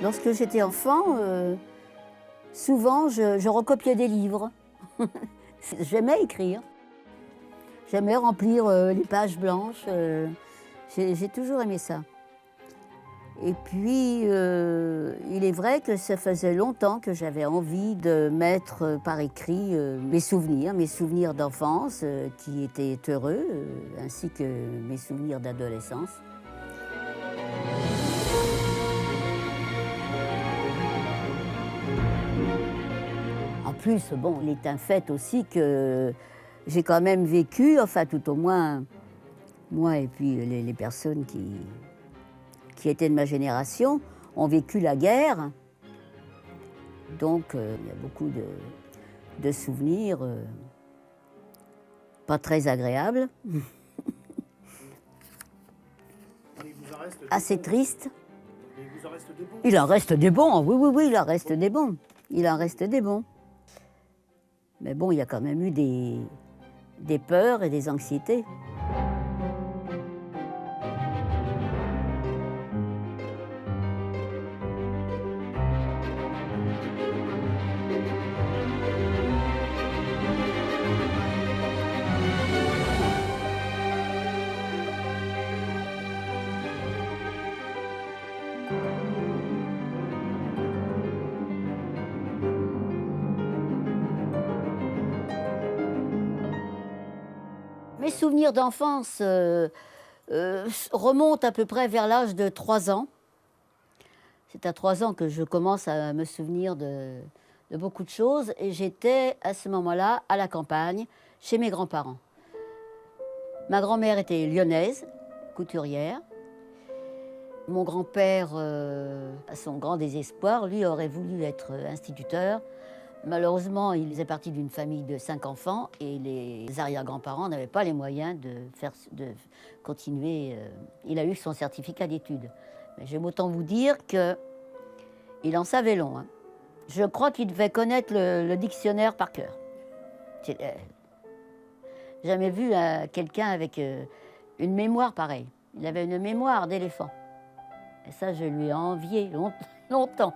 Lorsque j'étais enfant, souvent je recopiais des livres. J'aimais écrire. J'aimais remplir les pages blanches. J'ai toujours aimé ça. Et puis, il est vrai que ça faisait longtemps que j'avais envie de mettre par écrit mes souvenirs d'enfance qui étaient heureux, ainsi que mes souvenirs d'adolescence. En plus, bon, il est un fait aussi que j'ai quand même vécu, enfin tout au moins, moi et puis les personnes qui étaient de ma génération, ont vécu la guerre. Donc il y a beaucoup de souvenirs pas très agréables, assez tristes. Il en reste des bons, oui, il en reste des bons. Il en reste des bons. Mais bon, il y a quand même eu des peurs et des anxiétés. Mes souvenirs d'enfance remontent à peu près vers l'âge de 3 ans. C'est à 3 ans que je commence à me souvenir de beaucoup de choses. Et j'étais à ce moment-là à la campagne, chez mes grands-parents. Ma grand-mère était lyonnaise, couturière. Mon grand-père, à son grand désespoir, lui aurait voulu être instituteur. Malheureusement, il faisait partie d'une famille de 5 enfants et les arrière-grands-parents n'avaient pas les moyens de continuer. Il a eu son certificat d'études. Mais j'aime autant vous dire qu'il en savait long. Hein. Je crois qu'il devait connaître le dictionnaire par cœur. J'ai jamais vu quelqu'un avec une mémoire pareille. Il avait une mémoire d'éléphant. Et ça, je lui ai envié longtemps.